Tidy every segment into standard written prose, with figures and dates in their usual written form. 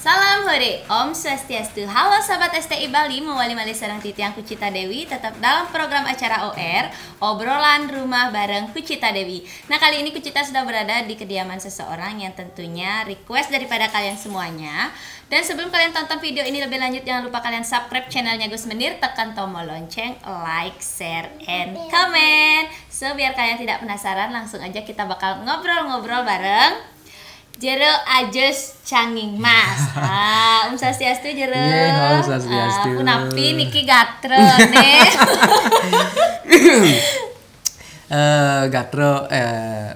Salam hore, Om Swastiastu. Halo sahabat STI Bali, mewali malih sareng Titiang Kucita Dewi tetap dalam program acara OR, obrolan rumah bareng Kucita Dewi. Nah, kali ini Kucita sudah berada di kediaman seseorang yang tentunya request daripada kalian semuanya. Dan sebelum kalian tonton video ini lebih lanjut, jangan lupa kalian subscribe channelnya Gus Menir, tekan tombol lonceng, like, share, and comment. So, biar kalian tidak penasaran, langsung aja kita bakal ngobrol-ngobrol bareng Jero Ajus Canging Mas. Om Swastiastu Jero. Om Swastiastu. Kunapi niki gatre nih. Gatro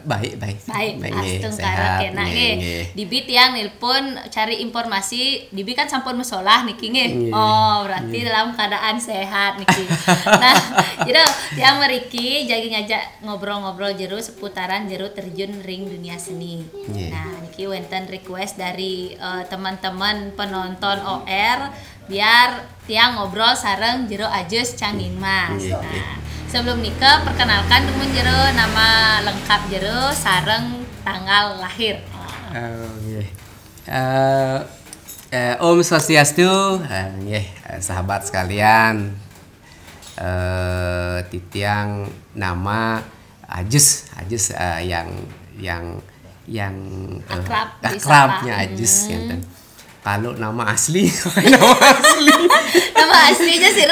baik. Astung kara kena nggih. Dibi tiang nelpon cari informasi, Dibi kan sampun musolah niki nggih. Oh, berarti dalam keadaan sehat niki. Nah, Jero tiang meriki jadi ngajak ngobrol-ngobrol Jero seputaran Jero terjun ring dunia seni. Nah, niki wonten request dari teman-teman penonton OR biar tiang ngobrol sareng Jero Ajus Canging Mas. Nah, sebelum nikah, perkenalkan dulu Jero nama lengkap Jero sareng tanggal lahir. Om Swastiastu, sahabat sekalian. Titiang nama Ajus yang akrabnya Ajus gitu. Kalau nama asli Nama aslinya sih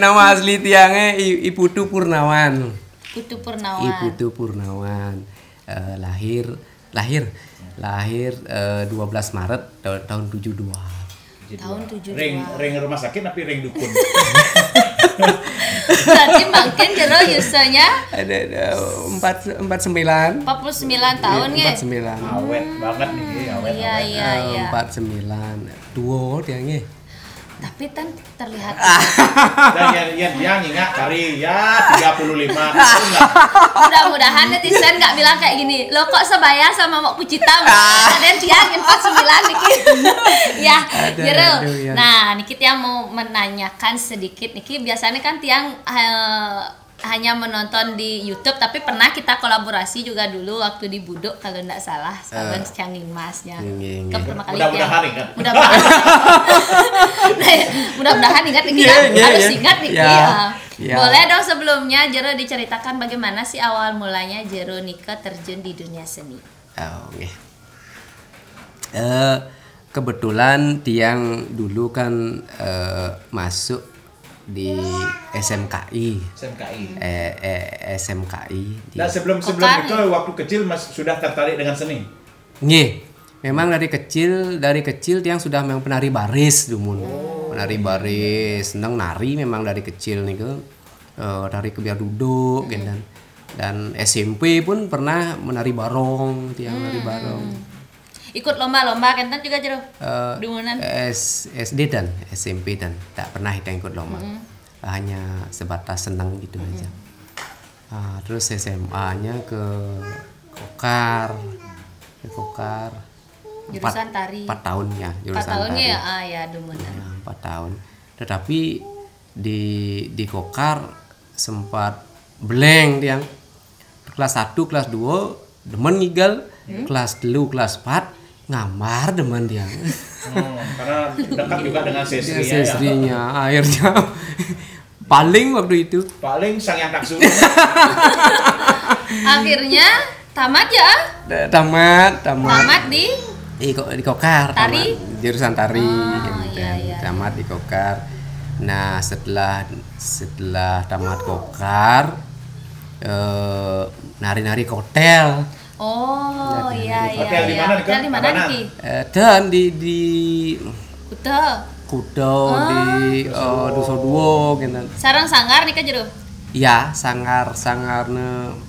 nama asli tiangnya Iputu Purnawan. Iputu Purnawan. Lahir 12 Maret tahun 72. Tahun 72. Ring rumah sakit tapi ring dukun. Berarti makin Jero yusanya ada 49 tahun ya. 49. Awet banget nih, awet. Iya. 49. Duo tiangnya. Tapi kan terlihat Dan yang ingat kari ya 35. Mudah-mudahan netizen nggak bilang kayak gini. Lo kok sebaya sama Mok Kucita? Dan tiang 49 niki. Ya, Jero. Nah, niki tiang mau menanyakan sedikit niki. Biasanya kan tiang hanya menonton di YouTube, tapi pernah kita kolaborasi juga dulu waktu di Budok kalau enggak salah, Saban Canging Masnya. Pertama kali mudah-mudahan ingat. Mudah-mudahan ingat nih ya. Harus ingat nih ya. Boleh dong sebelumnya Jero diceritakan bagaimana sih awal mulanya Jero nikah terjun di dunia seni. Kebetulan tiang dulu kan masuk di SMKI. Nah, sebelum itu waktu kecil Mas sudah tertarik dengan seni. Memang dari kecil tiang sudah memang penari baris dulu. Penari baris, senang nari memang dari kecil nih ke tari kebiar duduk gitu. Dan SMP pun pernah menari barong, tiang menari barong. Ikut lomba-lomba kan juga Jero? Dungunan SD dan SMP dan tak pernah ikut lomba. Hanya sebatas senang gitu aja. Terus SMA-nya ke Kokar. Jurusan tari. 4 tahun ya, jurusan 4 tahun tari. ya, Dungunan. 4 tahun. Tetapi di Kokar sempat blank tiang. Kelas 1, kelas 2 demen ngigal, kelas 3, kelas 4 ngamar demen dia. Karena dekat juga dengan sestrinya. Akhirnya paling waktu itu sang yang taksu. Akhirnya tamat ya? Tamat di Kokar. Tari? Jurusan tari. Iya. Tamat di Kokar. Nah, setelah tamat Kokar nari-nari ke hotel. Oh iya. Hotel di mana nih? Dan di Kudo di Duso Duo gitu. Sarang sanggar nikah Jero? Iya, sangar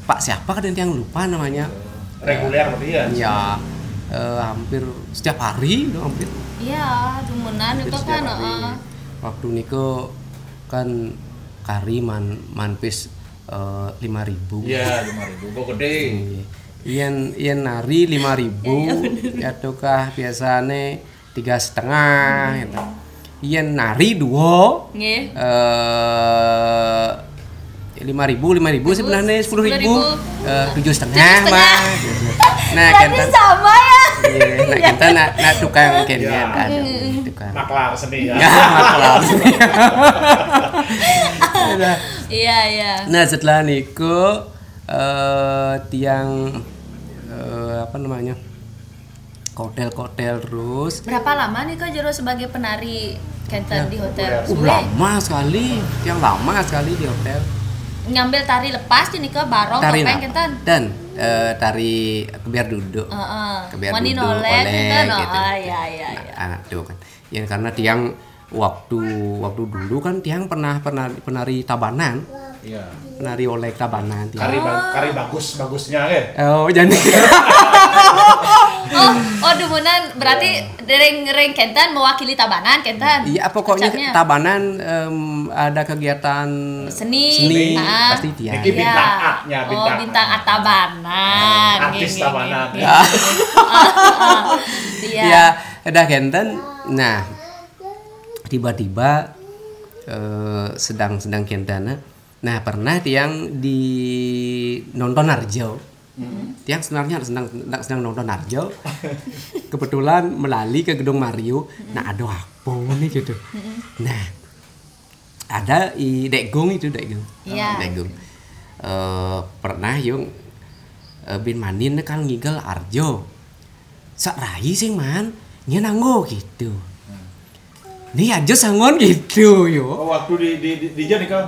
Pak siapa kan yang lupa namanya. Reguler berarti ya? Iya. Hampir setiap hari hampir. Iya, Dungunan itu kan waktu niko kan kari manpis 5.000. Iya, 5.000. Kok gede. Yen nari 5.000 atukah biasane 3,5 gitu. Yen nari 2 nggih. 5.000 sebenarnya 10.000 7,5 mah. Nah, berarti sama ya. Nah kita nak tukang kenyan ada tukang. Maklar seni ya. Maklar seni. Iya. Nah setelah niku tiang apa namanya hotel terus. Berapa lama nih kok Jero sebagai penari Kenten di hotel? Lama sekali, tiang lama sekali di hotel. Ngambil tari lepas nih ke barong Tari topeng Kenten. Dan tari kebiar duduk. Kebiar Mani duduk noleh gitu. Iya. Nah, tuh kan. Ya karena tiang waktu dulu kan tiang pernah penari tabanan. Iya. Penari oleh tabanan tiang. Kari bagusnya kan. Oh, jadi dumunan berarti reng Kenten mewakili tabanan Kenten. iya pokoknya Kecapnya. tabanan ada kegiatan seni. pasti tiang. Niki bintang A-nya bintang A tabanan. Artis tabanan. Iya, ada Kenten. Nah, tiba-tiba sedang Kentana. Nah, pernah tiang di nonton Arjo. Tiang sebenarnya sedang nonton Arjo. Kebetulan melalui ke gedung Mario. Nah, ada apa nih gitu. Nah, ada Dekgung. Iya. Dekgung. Pernah yung bin manin kan ngigel Arjo. Sak rai sih man, nya nanggo gitu. Nih aja sangon gitu yo. Oh, waktu di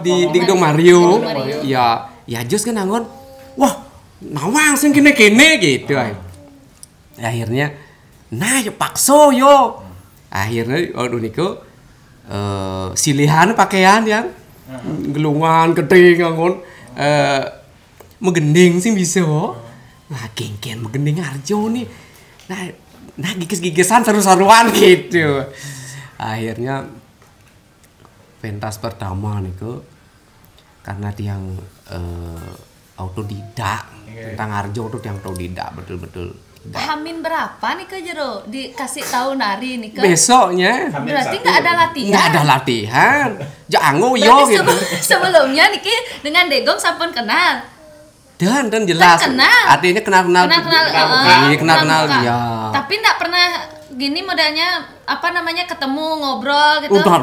Di gedung Mario. Ya Jos kan nanggon. Wah, nawang sing kene gitu. Akhirnya nah yo pakso yo. Akhirnya niku silihan pakaian yang gelungan gede ngangon megending sih bisa. Nah, gengken megending Arjo nih. Nah gigis-gigisan seru-seruan gitu. Akhirnya pentas pertama niku karena tiang autodidak tentang Arjo tuh tiang autodidak betul-betul. Hamin berapa nih ke Jero dikasih tahu nari nih ke? Besoknya Berarti nggak ada latihan. Nggak ada latihan. Jangan yo gitu. Sebelumnya Niki dengan Degong sampun kenal. Dan jelas. Kan kenal. Artinya kenal dia. Tapi nggak pernah gini modalnya apa namanya ketemu ngobrol gitu. Udah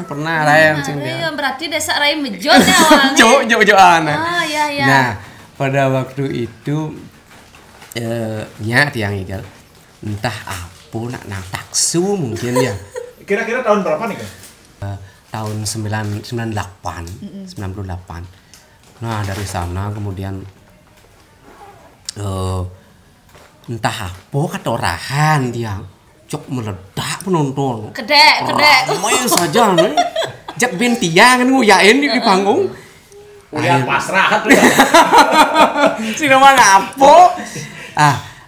pernah Rayang sing dia. Berarti desa Ray mejot ya awalnya. Jauh-jauhan. Iya. Nah, pada waktu itu tiang igal entah apa nak taksu mungkin ya. Kira-kira tahun berapa nih kan? Tahun 98. Nah, dari sana kemudian entah apa kata orahan tiang cok meledak penonton. Kedek. Ramai saja nih. Jak ben tiang kan nguyain di panggung. Udah pasrah tuh. Si nama ngapo?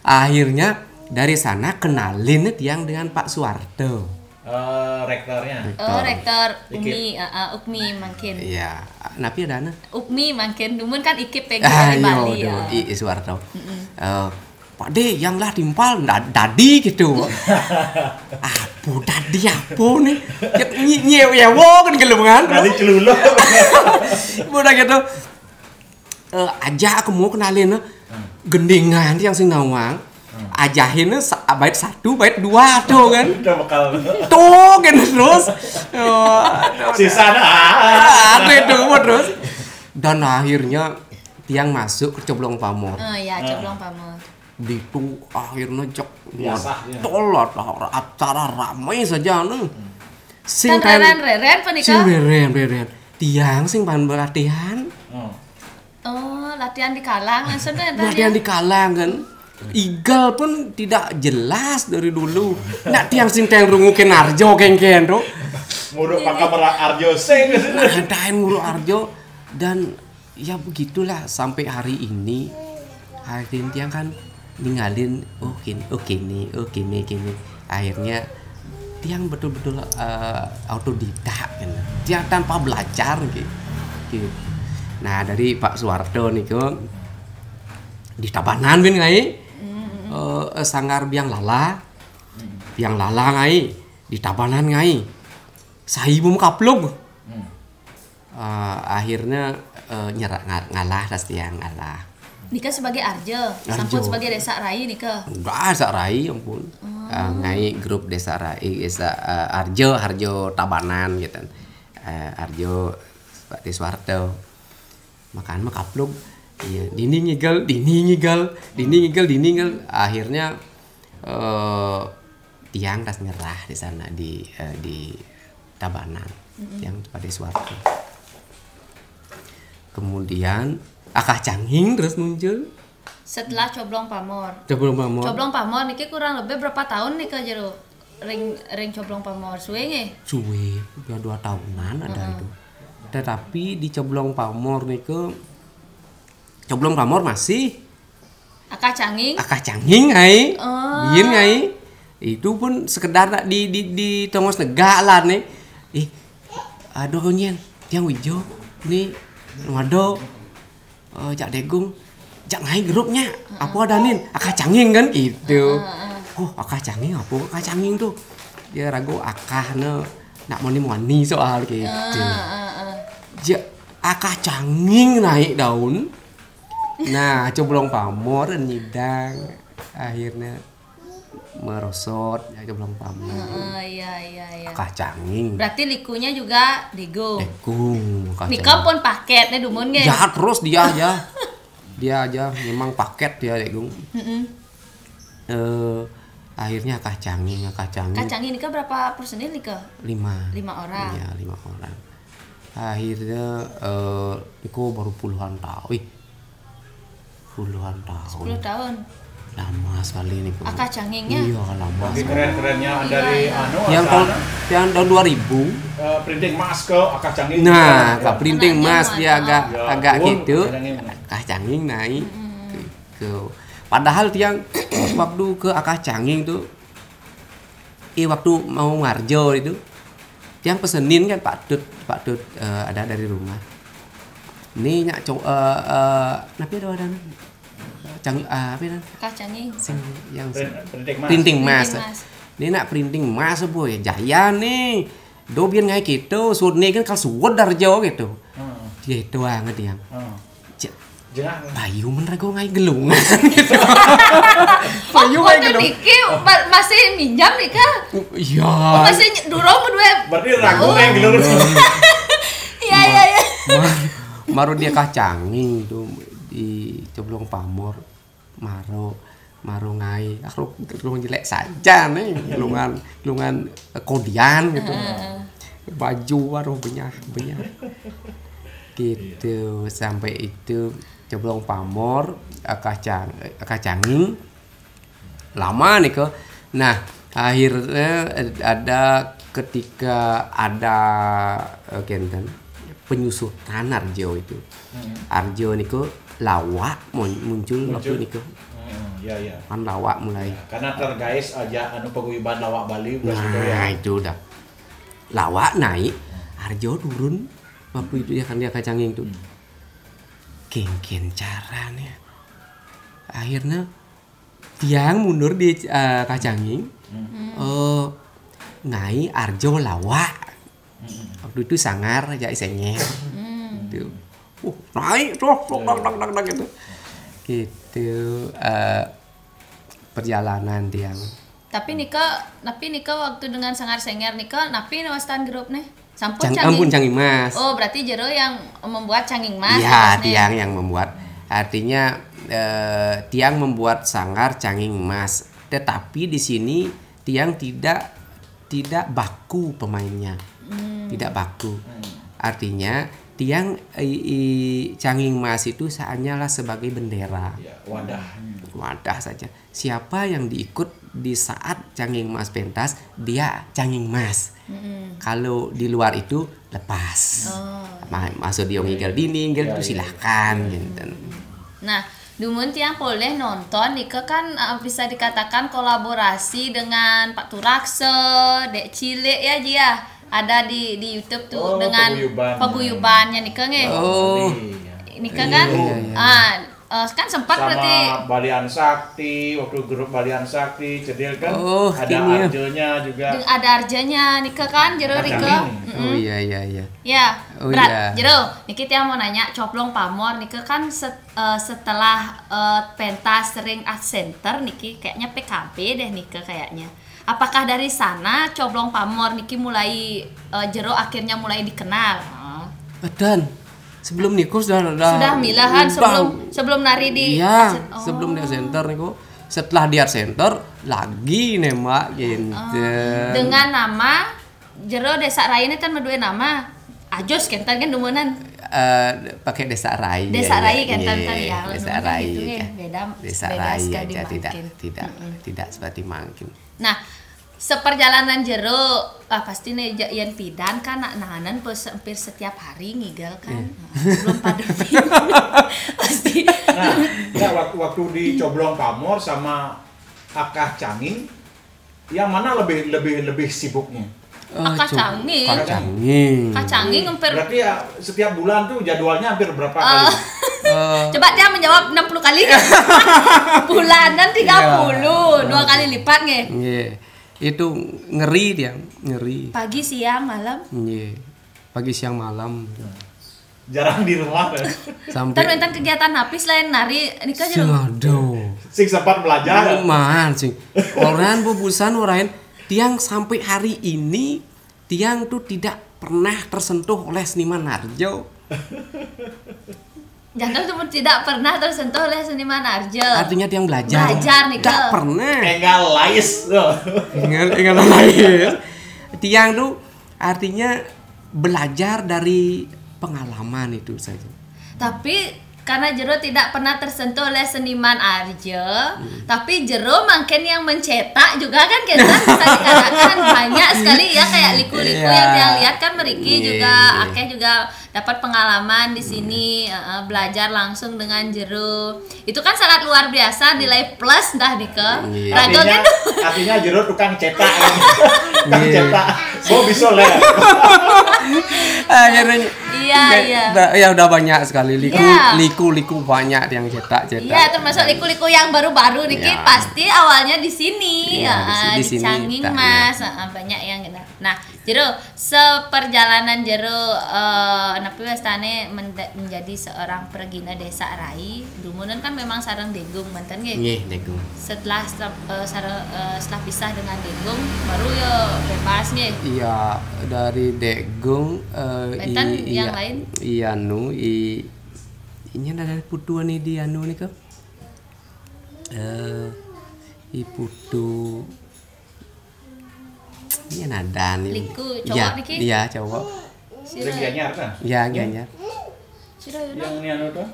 Akhirnya dari sana kenalin tiang dengan Pak Suwarto. Rektornya. Rektor Ukmi mungkin. Iya, napi ada na? Ukmi mungkin, namun kan ikip pegang dari Bali ya. Suwarto. Pak De, yang lah timpal dadi gitu. Apa dadi apa nih? Nyewo kan gelungan. Dadi celuluh. Udah gitu. Aja aku mau kenalin gendingan yang sing nawang. Ajahin bait 1, bait 2 tuh kan. Udah bakal. Tuh kan terus. Sisanya ada itu terus. Dan akhirnya tiang masuk ke Coblong Pamor. Iya, Coblong Pamor. Itu akhirnya cok tolot acara ramai saja nih. Sing reren penikah. Sing reren. Tiang sing pan latihan. Latihan di Kalang langsung kan. Latihan di Kalang kan. Igal pun tidak jelas dari dulu. Nak tiang sing teng rungukin Arjo kengken tuh. Nguruk pakai merak Arjo sing. Adain nguruk Arjo dan ya begitulah sampai hari ini. Hari tiang kan ninggalin gini. Akhirnya tiang betul-betul autodidak kan. Tiang tanpa belajar gitu. Nah, dari Pak Suwarto niku di Tabanan bin ngai sanggar biang lala ngai di Tabanan ngai sahibum kaplug akhirnya ngalah tas tiang ngalah Nika sebagai Arjo, sampun sebagai Desa Rai Nika. Enggak, Desa Rai ampun. Ngai grup Desa Rai, Arjo Tabanan gitu. Arjo Pak Deswarto. Makan mah kapluk. Iya, dini ngigal. Akhirnya tiang tas nyerah di sana di Tabanan, yang Pak Deswarto. Kemudian Akah Canging terus muncul setelah Coblong Pamor. Coblong Pamor niki kurang lebih berapa tahun nih Kak Jero? Ring Coblong Pamor suwe nge? Suwe, udah 2 tahunan ada itu. Tetapi di Coblong Pamor nih Coblong Pamor masih Akah Canging ai. Biar ai. Itu pun sekedar di tongos negak lah nih. Aduh nyen, yang wijo nih ngado Cak Degung, Cak ngai grupnya apa adanin Akah Canging kan gitu. Akah Canging apa? Akah Canging tuh dia ragu akah nak moni soal gitu. Akah Canging naik daun. Nah, Coblong Pamor nyidang akhirnya merosot ya Coblong Pamor. Iya. Akah Canging. Berarti likunya juga Degung. Nika pun paketnya dumun ge. Ya terus dia aja memang paket dia Degung. Akhirnya Akah Canging. Akah Canging Nika berapa personil Nika? 5 orang. Iya, 5 orang. Akhirnya Niko baru puluhan tahun. 10 tahun. Lama sekali nih. Akah Cangingnya? Iya, lama. Tapi keren-kerennya dari yang tahun 2000 printing mas ke Akah Canging. Nah, Kak printing mas dia agak gitu. Akah Canging naik ke padahal tiang waktu ke Akah Canging tuh waktu mau ngarjo itu tiang pesenin kan Pak Dut ada dari rumah. Ini nyak napi ada Canging apa itu? Akah Canging. Yang printing mas. Ini nak printing mas boy. Jaya nih. Do biar ngai gitu. Sudne kan suwod dari jauh gitu. Dia itu banget yang. Bayu menrago ngai gelungan gitu. Bayu ngai gelungan. Niki masih minjam nih Kak? Iya. Masih durung berdua. Berarti ragu ngai gelungan. Iya. Maru dia Canging tuh di Coblong Pamor. Maru ngai gelungan jelek saja nih, gelungan kodian gitu. Baju waduh banyak gitu. Sampai itu Coblong Pamor Akah Canging lama nih kok. Nah akhirnya ketika ada penyusutan Arjo itu. Arjo niku lawak muncul waktu niku. Iya. Kan lawak mulai. Karena tergais aja paguyuban lawak Bali Nah, itu udah. Lawak naik, Arjo turun. Waktu itu dia Akah Canging tuh. Ken caranya. Akhirnya tiang mundur di Akah Canging. Ngai Arjo lawak. Waktu itu sangar aja isengnya. Gitu. Naik tuh gitu. Gitu perjalanan tiang. Tapi Nika waktu dengan sangar senger Nika napi nawastan grup nih. Sampun Canging Mas. Oh, berarti Jero yang membuat Canging Mas. Iya, tiang yang membuat. Artinya tiang membuat sanggar Canging Mas. Tetapi di sini tiang tidak baku pemainnya. Tidak baku. Artinya tiang Canging Mas itu hanyalah sebagai bendera. Ya, wadah saja. Siapa yang diikut di saat Canging Mas pentas, dia Canging Mas. Kalau di luar itu lepas. Masuk dia ngigel dinding itu silahkan gitu. Nah, dumun tiang boleh nonton Nika kan bisa dikatakan kolaborasi dengan Pak Turakse, Dek Cile ya Jia. Ada di YouTube tuh dengan paguyubannya Nika nge. Oh. Nika kan kan sempat sama berarti Balian Sakti, waktu grup Balian Sakti, Cedil kan ada ini ya. Arjonya juga. ada arjanya Nika kan jero Rika. Oh iya iya iya. Ya, Oh, berat. iya. Jero, Niki tiang mau nanya coplong pamor Nika kan setelah pentas sering art center Niki kayaknya PKB deh Nika kayaknya. Apakah dari sana coplong pamor Niki mulai jero akhirnya mulai dikenal? Dan sebelum Niko sudah milahan sebelum nari di iya, oh. sebelum di art center Niko. Setelah di art center lagi nembak gitu. Dengan nama jero Desa Rai ini kan medue nama Ajos kentan kan dumunan. Pakai Desa Rai. Desa Rai kan iya, kan ya. Desa Rai. Gitu, Ya. beda Desa beda Rai sekali aja makin. tidak seperti mungkin. Nah, seperjalanan jero pasti nih yang pidan kan nanganan hampir setiap hari ngigel kan. Sebelum pandemi. Pasti. Nah, waktu di Coblong Pamor sama Akah Canging, yang mana lebih sibuknya? Kacanging. Kacanging hampir. Berarti ya setiap bulan tuh jadwalnya hampir berapa kali? Coba dia menjawab 60 kali. Bulanan 30, 2 kali lipat nge. Iya. Itu ngeri dia, ngeri. Pagi, siang, malam. Iya. Pagi, siang, malam. Jarang di rumah kan? Sampai Enten kegiatan apa selain nari ini kan jero. aduh. Sing sempat belajar. Man sih. Orang bubusan orang tiang sampai hari ini tiang tuh tidak pernah tersentuh oleh seniman Narjo. Jangan cuma tidak pernah tersentuh oleh seniman Arjo. Artinya tiang belajar. Belajar nih Tidak pernah. Enggak lais. Enggak lain. Tiang tuh artinya belajar dari pengalaman itu saja. Tapi karena Jero tidak pernah tersentuh oleh seniman Arjo, tapi Jero makin yang mencetak juga kan kita bisa dikatakan banyak sekali ya kayak liku-liku yang dia lihat kan Meriki juga, Akeh juga dapat pengalaman di sini belajar langsung dengan Jero. Itu kan sangat luar biasa nilai plus dah Dike. Artinya Jero tukang cetak kan. Tukang cetak. Gua bisa lah. Iya. Ya udah banyak sekali liku banyak yang cetak. Iya, termasuk liku-liku yang baru-baru nih pasti awalnya di sini. Di Canging Mas, banyak yang gitu. Nah, Jero seperjalanan Jero napi wastane menjadi seorang pergina Desa Rai. Dumunan kan memang sareng Degung mantan nggih. Nggih, Degung. Setelah pisah dengan Degung baru yo bebas nggih. Iya, dari Degung yang lain? Iya ini ada putuan nih di anu nih ke putu ini ada nih liku cowok niki iya cowok Gianyar kan iya Gianyar yang ini anu tuh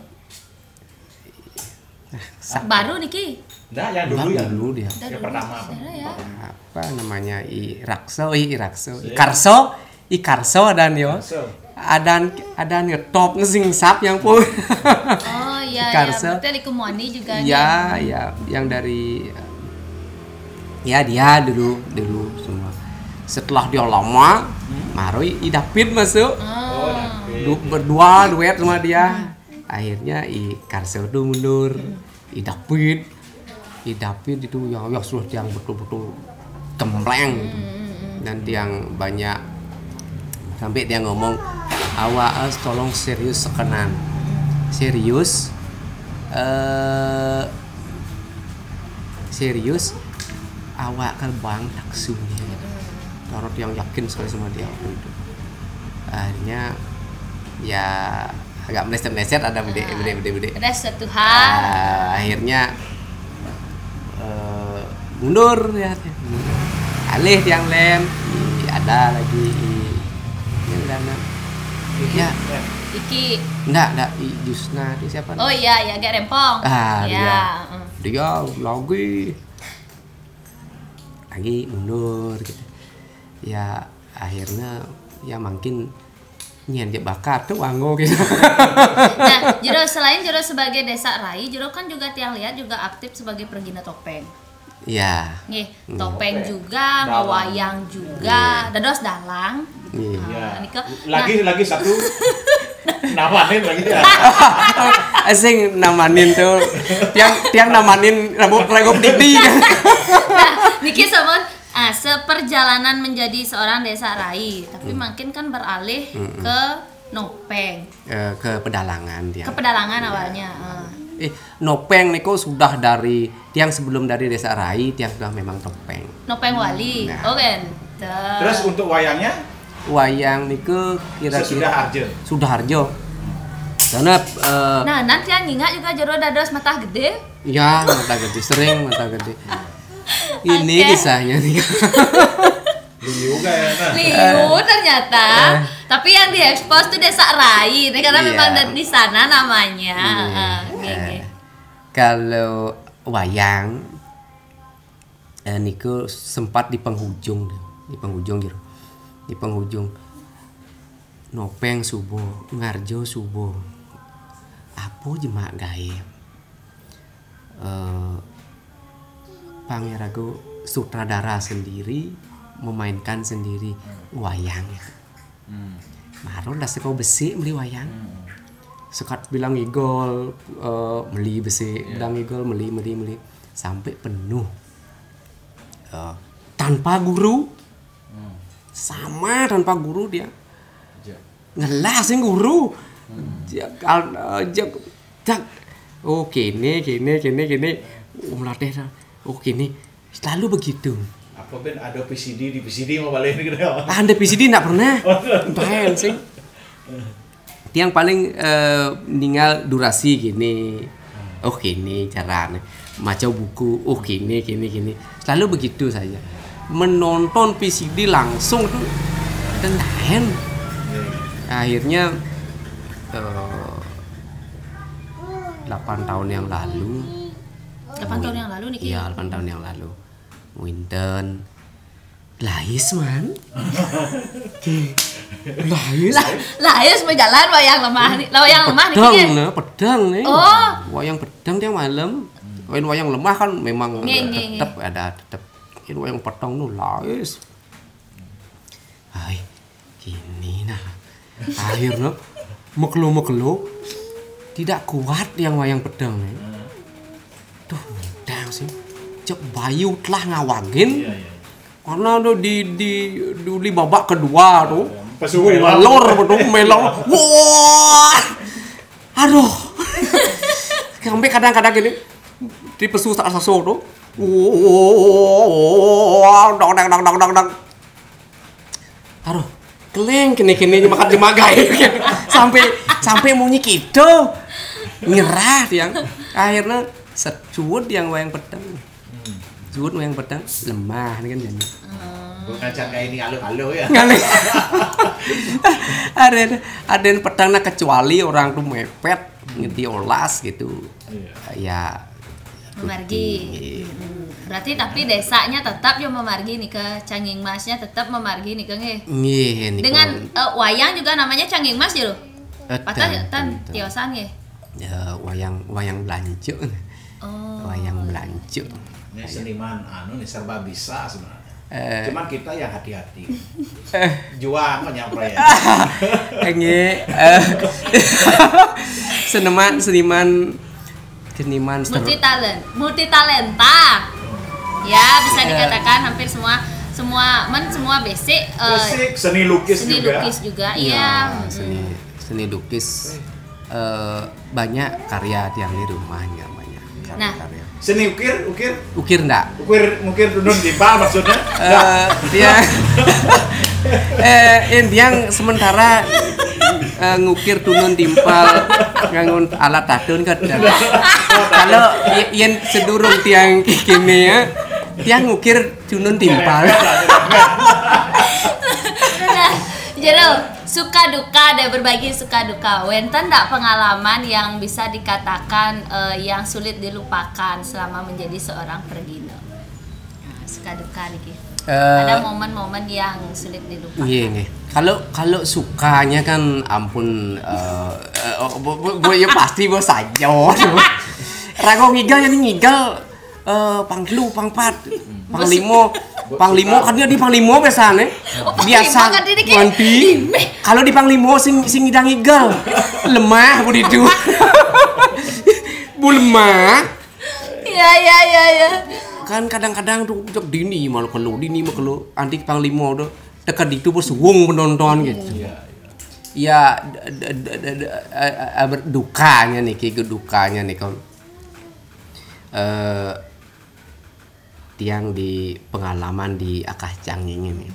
baru niki nah yang dulu dia yang pertama apa namanya Ikarso ada nih ada ngetop ngesing sap yang pun oh iya berarti liku Muani juga iya yang dari ya dia dulu semua setelah dia lama Maroi David masuk berdua duet sama dia akhirnya Ikarso itu mundur David itu yang sudah yang betul-betul gembleng gitu. Dan yang banyak sampai dia ngomong awak tolong serius sekenan serius awak kalbang taksunya karena yang yakin sekali sama dia waktu itu akhirnya ya agak meleset ada bede ada satu hal akhirnya mundur ya alih yang lain ada lagi yang dana ya Iki enggak Jusna itu siapa oh iya Gak Rempong dia lagi mundur gitu ya akhirnya ya makin nyen dia bakar tuh anggo gitu. Nah, Jero selain Jero sebagai Desa Rai, Jero kan juga tiang lihat juga aktif sebagai pergina topeng. Iya. Nih, topeng juga, ngawayang juga, dados dalang. Iya. Lagi satu Namanin lagi ya. Asing namanin tuh. Tiang namanin rego didi. Nah, niki samon seperjalanan menjadi seorang desa rai, tapi makin kan beralih ke nopeng. Ke pedalangan dia. Ke pedalangan awalnya. Nopeng niku sudah dari tiang sebelum dari desa rai, tiang sudah memang nopeng. Nopeng wali. Nah. Kan. Terus untuk wayangnya? Wayang niku kira-kira sudah harjo. Karena nah, nanti yang ingat juga jero dados mata gede. Ya, mata gede, sering mata gede. Ini kisahnya nih. Liu kayaknya. Liu ternyata. Tapi yang diekspos tuh desa rai, karena memang di sana namanya. Kalau wayang niku sempat di penghujung gitu. Di penghujung nopeng subuh, ngarjo subuh. Apa jemak gawe? Pangerago sutradara sendiri memainkan sendiri wayang. Maro dah sekau besi beli wayang. Sekat bilang igol beli besi, bilang igol beli sampai penuh. Tanpa guru. Sama tanpa guru dia. Ngelas guru. Oh kini melatih. Oh kini selalu begitu. Apa ben ada PCD di PCD mau balik gitu ya? Ada PCD enggak pernah. Bahan sih. Yang paling tinggal durasi gini. Oh gini caranya. Maca buku. Oh gini. Selalu begitu saja. Menonton PCD langsung tuh dan lain. Akhirnya 8 tahun yang lalu. 8 tahun yang lalu nih. Iya, 8 tahun yang lalu. Winten Lahis man. Lahis berjalan wayang lemah nih. Wayang lemah nih. Pedang nih. Oh. Wayang pedang tiang malam. Wayang lemah kan memang tetap ada tetap. Ini wayang pedang nu lahis. Hai, gini nah. Akhirnya meklo tidak kuat yang wayang pedang nih. Tuh, pedang sih. Cek Bayu telah ngawagin. Karena tuh di babak kedua tuh. Melor betul melor. Wah. Aduh. Sampai kadang-kadang gini di pesu saso tuh. Dong. Aduh. Keleng kini makan jemagai sampai munyi gitu. Nyerah yang akhirnya secut yang wayang pedang. Juut wayang pedang lemah kan jadi. Bukan kayak ini alu-alu ya. Ada pedang nah kecuali orang tuh mepet ngerti olas gitu. Ya memargi. Berarti tapi desanya tetap yo memargi nih ke Canging Masnya tetap memargi nih ke nggih. Dengan wayang juga namanya Canging Mas ya lho. Patah tan tiosan nggih. Ya wayang belancu. Oh. Wayang belancu. Ini seniman nih serba bisa sebenarnya. Cuman kita yang hati-hati. Juang menyampaikan. Nggih. Seniman multi talenta. Ya, bisa dikatakan hampir semua basic seni lukis juga. Iya. Seni lukis banyak karya yang di rumahnya banyak. Nah, seni ukir enggak? Ukir dunun timpal maksudnya? Dia yang sementara ngukir tunun timpal ngangun alat tadun kan. Kalau yang sedurung tiang kini ya, tiang ngukir tunun timpal. Jadi suka duka ada berbagi suka duka. Wenten enggak pengalaman yang bisa dikatakan yang sulit dilupakan selama menjadi seorang pergino? Nah, suka duka nih. Ada momen-momen yang sulit dilupakan. Iya. Kalau sukanya kan ampun ya pasti bos saja. Rago ngigal jadi ngigal panglu, pangpat, panglimo Panglimo kan dia di Panglimo biasanya. Biasa Panglimo kan dia di- nanti. Kalau di Panglimo sing ngidang igal. Lemah bu itu. Bu lemah. Iya. Kan kadang-kadang tuh cok dini mah kalau anti Panglimo tuh dekat itu bersuwung penonton gitu. Ya dukanya nih kan tiang di pengalaman di Akah Canging ini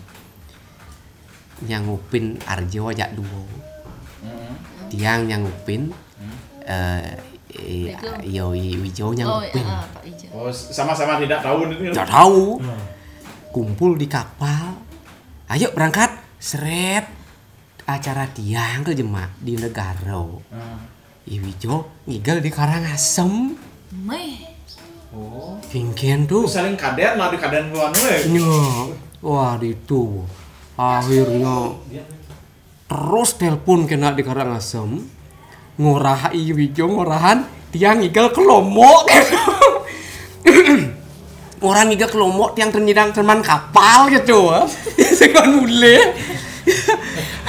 nyangupin Arjo aja dulu tiang nyangupin Yoi Wijo nyangupin Pak Ijo. Oh, sama-sama tidak tahu itu. nggak tahu kumpul di kapal ayo berangkat seret acara tiang ke Jemak di Negaro Iwijo ngigal di Karangasem Meh. Oh. kengken tuh Saling kaden lah di kaden luar wah itu akhirnya terus telepon kena di Karangasem ngorah Iwijo ngorahan tiang ngigal ke Lombok orang ngigal ke Lombok tiang ternyidang teman kapal gitu sekan mulai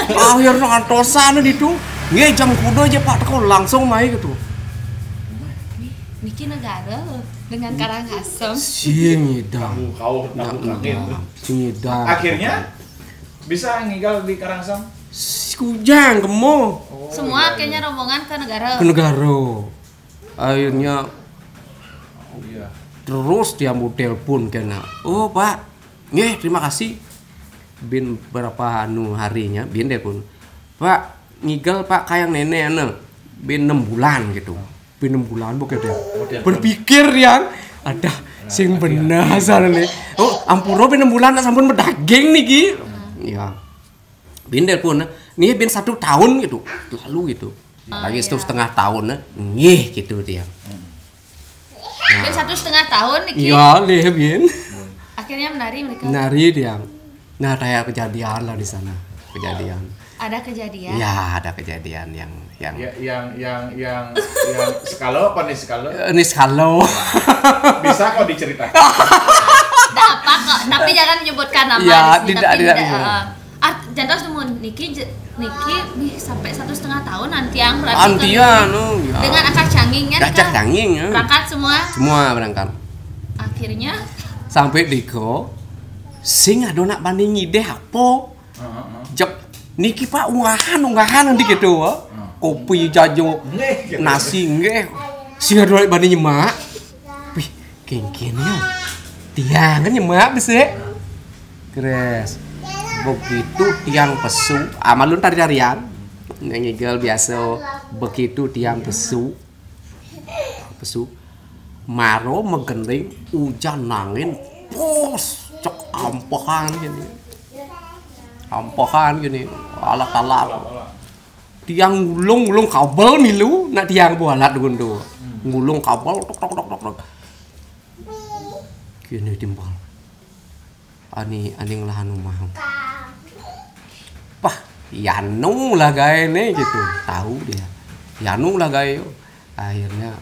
akhirnya antosan itu nggak jam kuda aja Pak Teko langsung main gitu Niki negara dengan Karangasem. singidang kau langit. singidang Akhirnya bisa ngigal di Karangasem. kujang kemo Semua akhirnya rombongan ke negara. ke Negaro akhirnya Iya. terus dia mau telepon kena oh Pak nih terima kasih bin berapa harinya bin telepon Pak ngigal Pak kayak nenek bin 6 bulan gitu bin 6 bulan bukan dia berpikir yang ada sing benar nih oh ampuro bin 6 bulan sampun berdaging nih Ki ya bin telepon nih bin 1 tahun gitu lalu gitu lagi 1,5 tahun nih gitu dia Bin 1,5 tahun Niki. iya deh bin Akhirnya menari mereka. nari dia nah kayak kejadian lah di sana kejadian Ada kejadian. ya ada kejadian yang Yang skalo apa nih skalo? ini skalo Bisa kok diceritakan. Tidak apa kok, tapi jangan menyebutkan nama Ya, di sini. tidak, Tapi tidak. jangan semua Niki sampai 1,5 tahun nanti yang berarti antian ya. dengan Akah Canging ya. Akah Canging ya. Berangkat semua. Berangkat Akhirnya sampai diko sing adona banding ngide apa jep niki Pak unggahan nanti gitu kopi jajo nasi nggih sing adona banding nyemak wih kengkennya tiang kan nyemak bisa kres begitu tiang pesu amalun tari-tarian ngigal biasa begitu tiang pesu maro megending hujan nangin pos cek ampahan gini alak tiang ngulung kabel milu nak tiang bualat gundu ngulung kabel tok gini timbal ani ngelahan rumah pah Yanu lah gaya nih gitu tahu dia Yanu lah gaya akhirnya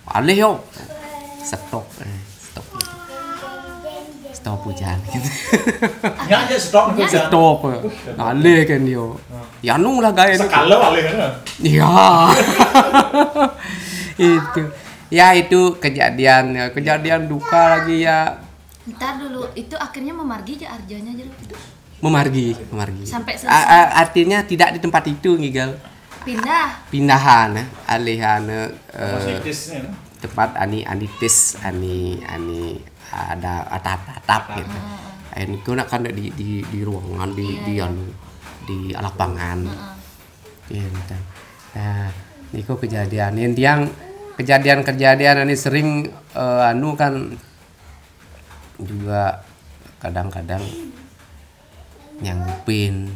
alih yo stop hujan gitu Ya aja stop hujan. stop alih kan yo Yanu lah gaya nih Skalo alih kan. iya itu kejadian duka lagi ya ntar dulu itu akhirnya memargi aja Arjonya jadi memargi sampai selesai. artinya tidak di tempat itu ngigal pindahan alihan tempat anitis ada atap gitu ini kau nak kan di ruangan di lapangan gitu nah niko kejadian ini sering kan juga kadang-kadang nyangupin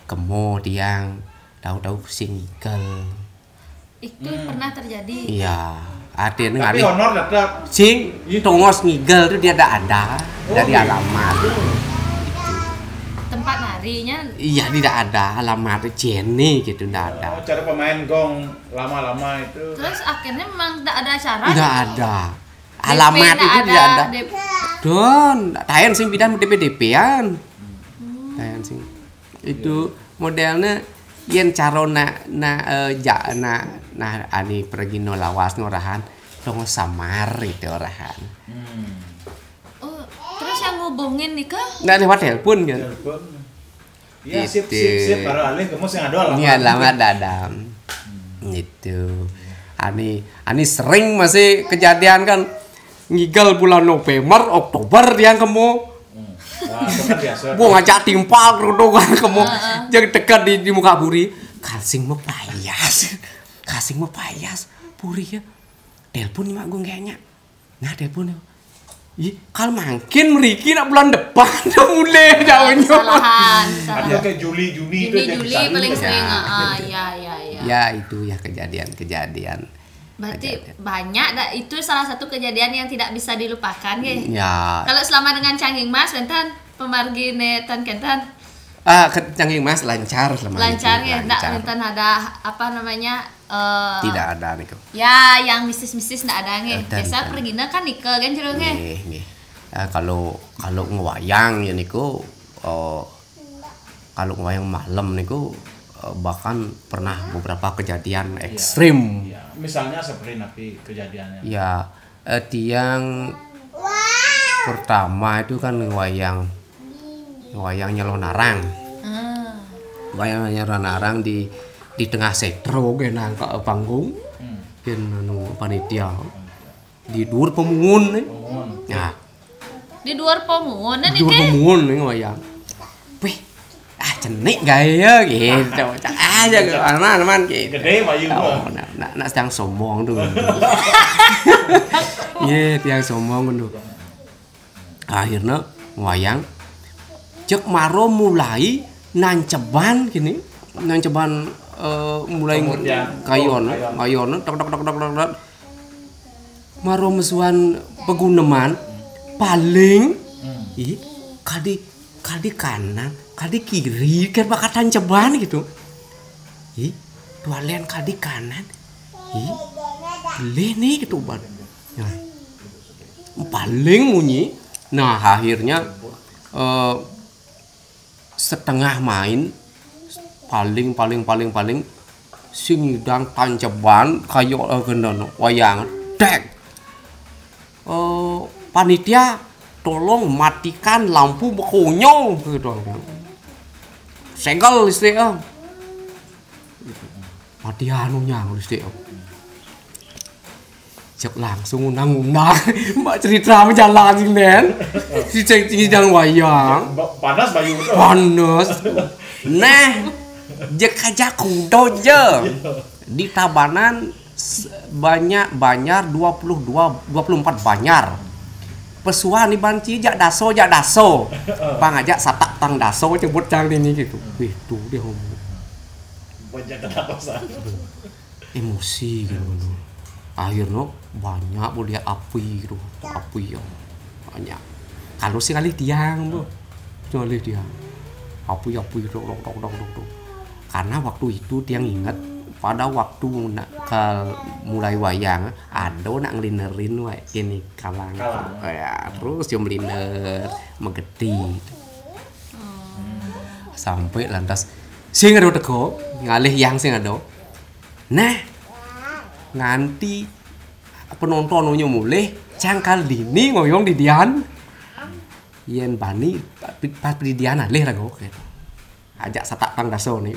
kemo tiang tahu-tahu single itu pernah terjadi. iya artinya Tapi honor tetap. sing tongos ngigel itu dia ada dari alamat Tempat narinya iya tidak ada alamat Jenny gitu tidak ada Cara pemain gong lama-lama itu. terus akhirnya memang tidak ada acara tidak gitu. ada DP alamat nggak itu tidak ada DP Don, tayan sing pindah DP-DP-an. Tayan sing. Itu modelnya yen carona ani pergi no lawas no orahan dong samar itu orahan. Oh, terus yang ngubungin nih ke? Nggak lewat telepon kan? Telepon. Iya, sip para alih kamu sing ada Iya, lama dadam. Gitu. Ani sering masih kejadian kan ngigal bulan November, Oktober dia kamu. Nah, itu kan biasa. Gua ngajak timpal kerudungan kamu. Jangan dekat di muka Puri. Kasing mau payas. Puri ya. Telepon nih mak gue kayaknya. Nah, telepon ya. Ih, kalau makin meriki nak bulan depan udah mulai jauhnya. Kesalahan. Atau kayak Juli itu Juli paling sering. Ya. Ya itu ya kejadian. Berarti banyak itu salah satu kejadian yang tidak bisa dilupakan ya. Ya. Kalau selama dengan Canging Mas Bentan pemargi netan kentan. Canging Mas lancar selama Lancar itu, ya, enggak bentan ada apa namanya tidak ada nih kok. Ya, yang mistis-mistis enggak ada nge. Biasa pergina kan nike kan jero nge. Nggih. Kalau ngewayang ya niku kalau ngewayang malam niku bahkan pernah beberapa kejadian ekstrim. Ya, misalnya seperti napi kejadiannya. Ya, tiang pertama itu kan ngewayang nyelonarang. Wayang nyelonarang di tengah setro genang ke panggung. Gen panitia. Di dhuwur pemungun nih. Nah, di luar pemungun nih dhuwur pemungun nih wayang. Wih, cenik gaya gitu. Cak aja ke aman gitu. Gede bayu gua. Nak sedang sombong tuh. Iya, tiang sombong tuh. Akhirnya wayang cek maro mulai nanceban gini. Nanceban mulai kayon tok maro mesuan peguneman paling kadi kanan kadi kiri kan bakatan ceban gitu tualian kadi kanan boleh nih gitu ban paling munyi. Nah akhirnya setengah main paling sing dang tanceban kayo gendon wayang dek panitia tolong matikan lampu bekonyol gitu. Segel listrik mati anunya listrik cek langsung undang-undang mbak cerita berjalan sih men si ceng wayang Panas bayu betul. panas nah jek aja kudo je di Tabanan banyak banyar 24 banyar pesuah nih banci jak daso pangajak satak tang daso cebut cang ini gitu itu dia ngomong Banyak kenapa sah? emosi gitu akhirnya banyak boleh lihat api gitu api ya banyak kalau sekali tiang bu sekali tiang api dok karena waktu itu tiang ingat pada waktu mulai wayang ada nak ngelinerin wae ini kalang ya terus yang meliner megeti sampai lantas sing ada teko ngalih yang sing ada nah nganti penontonnya mulai cangkal dini ngoyong di dian yen bani pas di dian alih rago ajak satak tang daso nih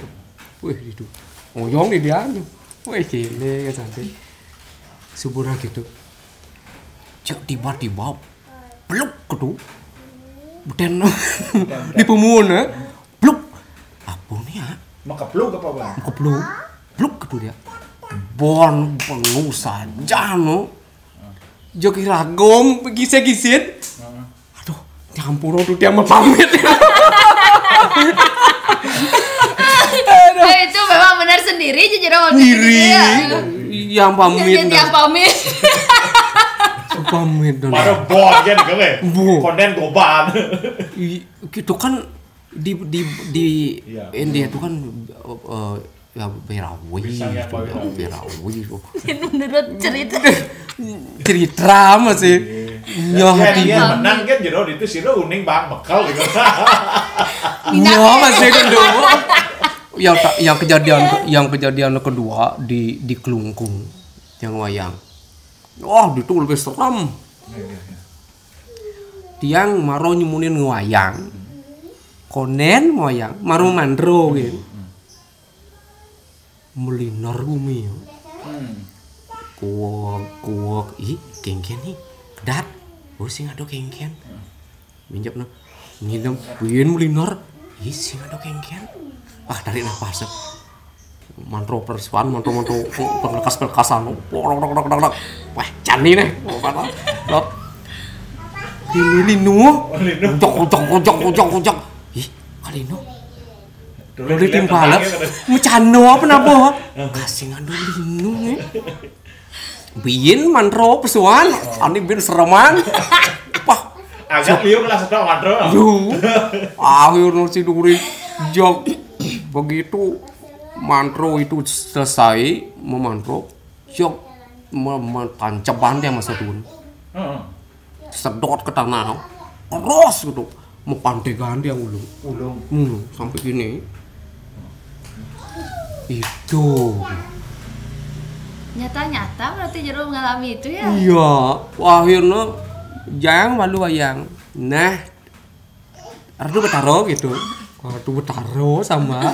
wih itu ngoyong di dian wih gile sampai subura gitu cek tiba-tiba peluk gitu dan di pemun peluk apa nih ya Makapluk apa bang? peluk gitu dia bon pengusaha jano joki ragom gise-gisin aduh campur tuh dia mau pamit itu memang benar sendiri jadi waktu diri yang pamit pamit dong baru bon kan gue konten goban gitu kan di India itu kan ya berawi menurut cerita masih Ya dia menang kan jero itu sih lo uning bang bekal gitu. Ya masih kedua. Yang kejadian kedua di Kelungkung yang wayang. Wah, itu lebih seram. Tiang maro nyumunin ngewayang. Konen wayang, maro mandro gitu. Melinar bumi. Kuok, ih, kengken nih. Dat, sing ada kengken. Minjak na. Ngidam, wien melinar. Ih, sing ada kengken. Tarik nafas. Mantro persuan, mantro perlekas-perlekasan. Wah, cani nih. Lot. Linu. Jok. Ih, kalino. Udah timpalak. Mencano apa napa? Kasih ngadu linu nih. Biin mantro persuan, ani bin sereman. Wah, agak liu kelas sedok mantro. Yo. Akhir si duri jok. Begitu mantro itu selesai memantro, jok tancap dia masa dulu. Sedot ke tanah, terus gitu, mau pantegan dia ulung, sampai gini. Itu nyata berarti Jero mengalami itu ya? Iya, akhirnya jangan malu wayang. Nah, Ardu betaro gitu. Ardu betaro sama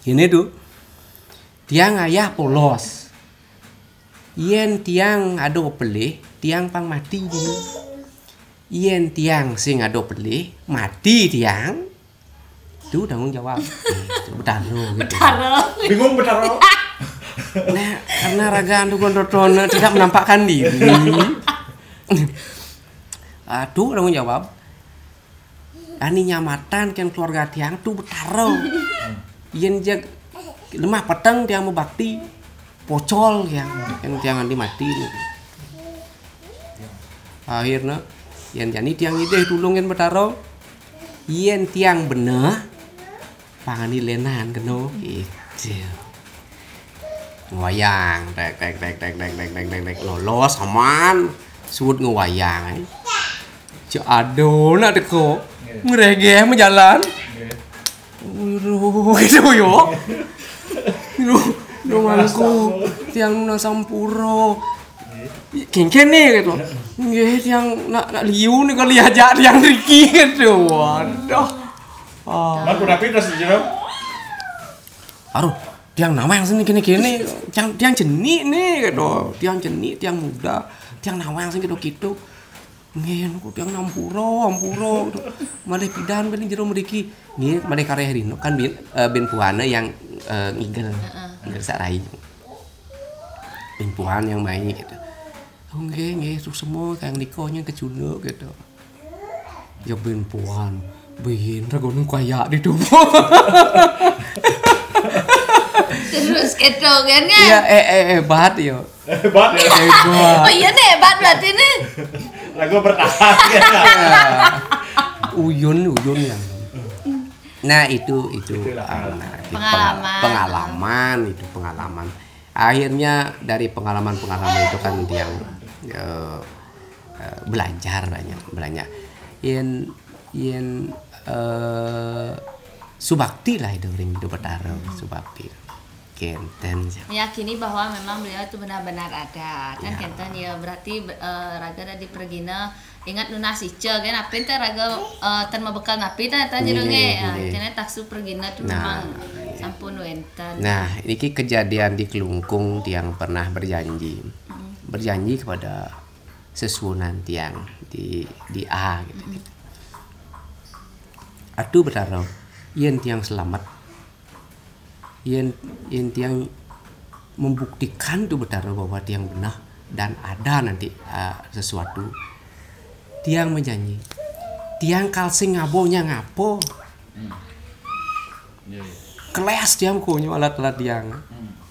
ini tuh. Tiang ayah polos. Yen tiang ado pelih, tiang pang mati gini. Yen tiang sing ado pelih, mati tiang. Itu tanggung jawab. Betaro gitu. Bingung betaro. Nah, karena raga andu gondrotona tidak menampakkan diri. Aduh, tanggung jawab. Ani nyamatan kan keluarga tiang tuh betaro. Yen jag lemah peteng tiang mau bakti pocol yang tiang andi mati. Akhirnya yen jani tiang ide tulungin betaro. Yen tiang bener pangani lenan keno gitu. Ngewayang tek lolos aman sud ngewayang cek ado nak deko ngerege menjalan gitu yo mangku tiang nuna sampuro kengken nih gitu nggih tiang nak liu nih kali aja tiang Riki gitu waduh Mas udah pindah sejauh. Aduh, tiang nama yang sini gini, tiang jenik nih gitu, tiang jenik, tiang muda, tiang nama yang sini gitu. Ngen, aku tiang ampuro, gitu. Malih pidan beli jero mriki. Nggih, malih karya Rino kan ben puana yang ngigel sarai. Ben puan yang main gitu. Oh nggih, semua kayak nikonya kejuno gitu. Ya ben puan. Bihin ragonong kaya di tubuh. Terus gitu kan ya? Iya, hebat yo. Hebat ya. Hebat. Oh iya nih hebat berarti nih. Lagu bertahan ya. Uyun yang. Nah itu pengalaman. Akhirnya dari pengalaman itu kan yang belajar banyak. Yen subakti lah itu ring itu betaro subakti kenten meyakini bahwa memang beliau itu benar-benar ada kan ya. Kenten ya berarti raga ada di pergina ingat nuna sice kan apa itu raga tan mabekal ngapi ta jerenge cenah taksu pergina tuh memang sampun wenten. Nah ini kejadian di Kelungkung tiang pernah berjanji kepada sesuunan tiang di A gitu. Aduh betaro yen tiang selamat yen tiang membuktikan tuh betaro bahwa tiang benar dan ada nanti sesuatu tiang menjanji tiang kalsing ngabonya ngapo kelas tiang konya alat-alat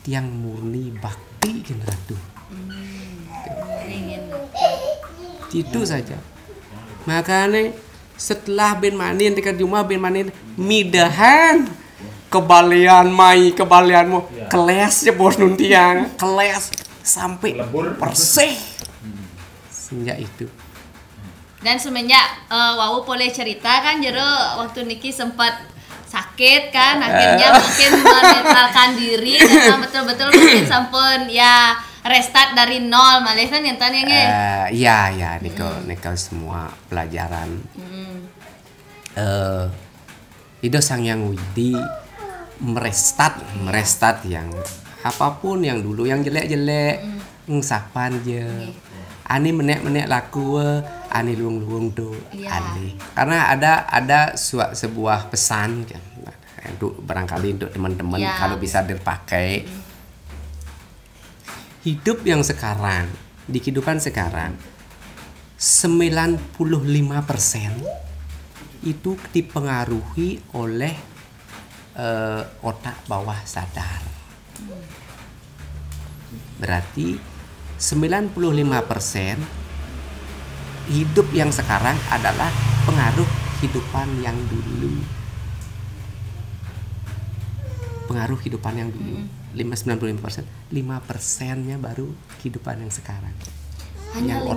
tiang murni bakti generatu itu saja makanya setelah Ben Manin dekat Juma Ben Manin midahan kebalianmu keles ya bos nuntiang keles sampai persih semenjak itu. Dan semenjak Wawu boleh cerita kan jero waktu Niki sempat sakit kan, akhirnya mungkin menetralkan diri dan betul-betul mungkin sampun ya restart dari nol malah kan yang tanya nge. Iya nikel semua pelajaran. Ido Sang Hyang Widi merestart yang apapun yang dulu yang jelek-jelek ngsapan je. Ani menek laku ani luang tuh ani. Karena ada sebuah pesan kan untuk barangkali untuk teman-teman kalau bisa dipakai. Hidup yang sekarang, di kehidupan sekarang 95% itu dipengaruhi oleh otak bawah sadar. Berarti 95% hidup yang sekarang adalah pengaruh kehidupan yang dulu. Pengaruh kehidupan yang dulu. 95%, 5%-nya baru kehidupan yang sekarang. Hanya yang 5%.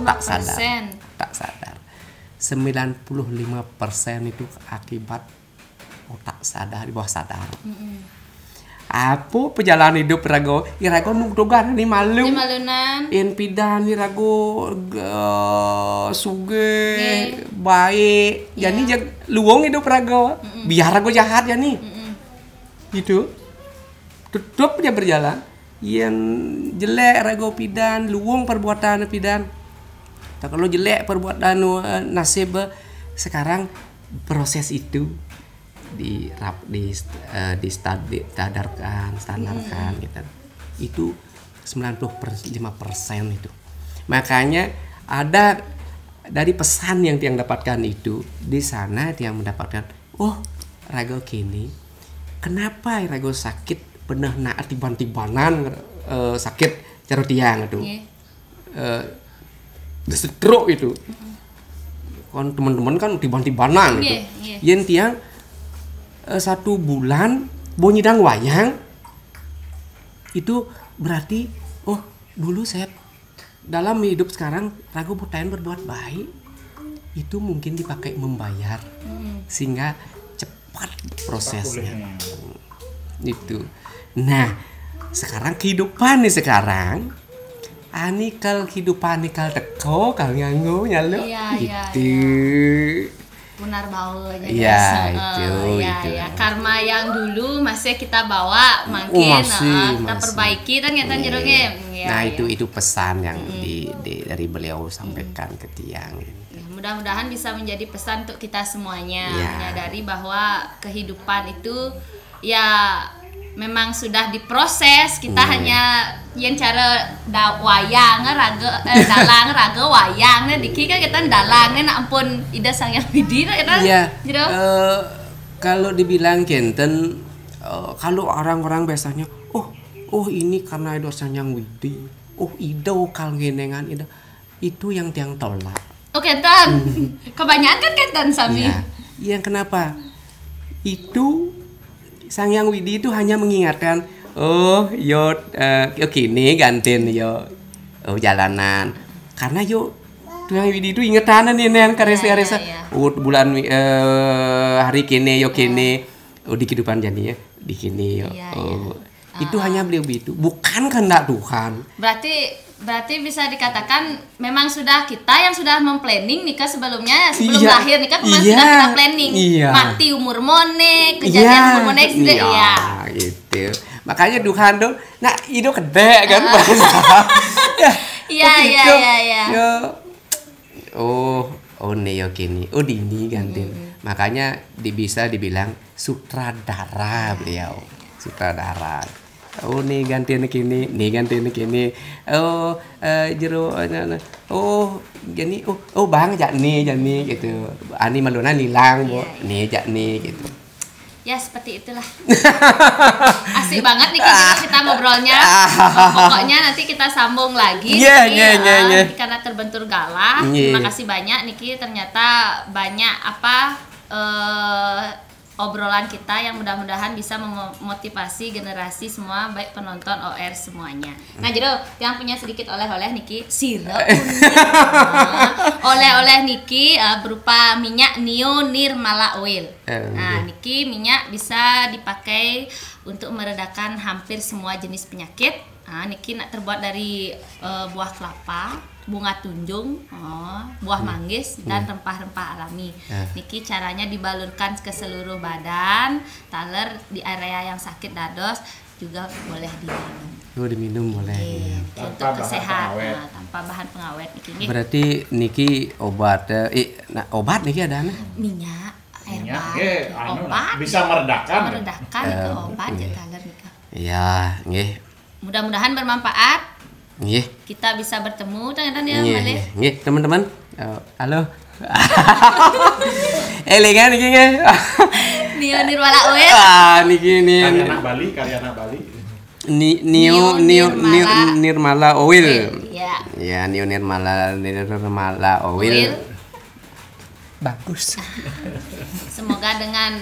Otak sadar. 95% itu akibat otak sadar di bawah sadar. Apa perjalanan hidup rago? Rago nungdogan ni malu. Ni malunan. In pidan ni rago suge baik. Jadi luang hidup rago. Biar rago jahat ya nih. Gitu. Tutup dia berjalan. Yang jelek rago pidan, luang perbuatan pidan. Kalau jelek perbuatan nasib sekarang proses itu standarkan gitu. Itu 95% itu. Makanya ada dari pesan yang tiang dapatkan itu di sana tiang mendapatkan rago kini kenapa rago sakit pernah naat tiban-tibanan sakit cara tiang itu. Stroke itu. Kan teman-teman kan tiban-tibanan gitu. Yen tiang 1 bulan bonyidang wayang itu berarti dulu saya dalam hidup sekarang ragu berbuat baik itu mungkin dipakai membayar sehingga cepat prosesnya itu. Nah sekarang kehidupan nih sekarang anikal kehidupan nikal teko kal nganggo nyalo gitu. Benar baunya itu. Karma yang dulu masih kita bawa makin kita perbaiki kan nyata jeruknya. Nah itu pesan yang dari beliau sampaikan ke tiang. Mudah-mudahan bisa menjadi pesan untuk kita semuanya menyadari bahwa kehidupan itu memang sudah diproses. Kita hanya yang cara wayang dalang raga wayang diki kan kita dalang ampun ida Sang Hyang Widi kita kalau dibilang kenten kalau orang-orang biasanya ini karena ida Sang Hyang Widi ida kal ngenengan ida itu yang tiang tolak. Kenten kebanyakan kan kenten sami yang kenapa itu Sang Hyang Widi itu hanya mengingatkan, kini gantiin jalanan. Karena Sang Hyang Widi itu ingatan nih karesa bulan hari kini kini di kehidupan jadinya di kini itu hanya beliau itu bukan kehendak Tuhan. Berarti bisa dikatakan memang sudah kita yang sudah memplanning nikah sebelum lahir nikah memang sudah kita planning mati umur monek kejadian umur monek gitu. Makanya Tuhan tuh itu gede kan nih kini dini gantiin. Makanya bisa dibilang sutradara beliau nih gantiin kini gini bang jani gitu ani maluna lilang nih jani gitu seperti itulah. Asik banget nih kita ngobrolnya. Pokoknya nanti kita sambung lagi karena terbentur galah. Terima kasih banyak Niki, ternyata banyak obrolan kita yang mudah-mudahan bisa memotivasi generasi semua, baik penonton OR semuanya. Nah, jadi yang punya sedikit oleh-oleh Niki, sirup oleh-oleh Niki berupa minyak Nio Nirmala Oil. Nah, Niki minyak bisa dipakai untuk meredakan hampir semua jenis penyakit. Nah, Niki nak terbuat dari buah kelapa, bunga tunjung, buah manggis, dan rempah-rempah alami. Niki caranya dibalurkan ke seluruh badan, taler di area yang sakit dados juga boleh diminum. Diminum boleh. Untuk kesehatan tanpa bahan pengawet Niki. Berarti Niki obat obat Niki ada minyak, air obat bisa meredakan itu obat ya taler Niki. Iya, nggih. Mudah-mudahan bermanfaat. Nggih. Kita bisa bertemu dengan ya, Male. Nggih, teman-teman. Halo. Elingan iki nggih. Nio Nirmala Oil. Niki karya anak Bali. Nio Nirmala Oil. Iya. Ya, Nio Nirmala Oil. Bagus. Semoga dengan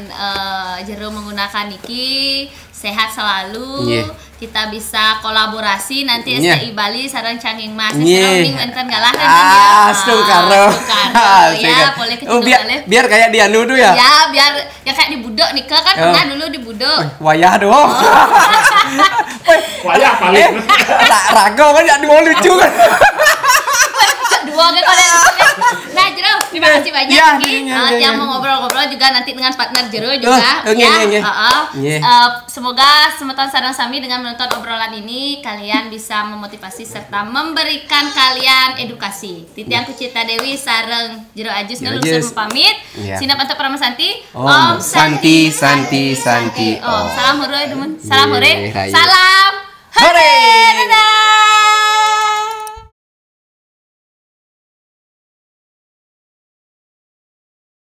Jero menggunakan Niki sehat selalu. Kita bisa kolaborasi nanti STI Bali sareng Canging Mas. Surrounding enten galah kan ya. Stukaro. Ya, boleh kecil biar kayak di anu tuh ya. Ya, biar ya kayak di Budok Nika kan pernah dulu di Budok. Wayah dong. Wayah paling. Tak rago kan jadi mau lucu kan. Dua kan oleh. Nah, Jero, terima kasih banyak yang mau ngobrol-ngobrol juga nanti dengan partner Jero juga semoga semeton sareng sami dengan menonton obrolan ini kalian bisa memotivasi serta memberikan kalian edukasi. Titiang Kucita Dewi sareng Jero Ajus nulung pamit. Sina Panto Paramasanti. Om Santi Santi Santi. Salam hore, teman. Salam hore. Salam hore.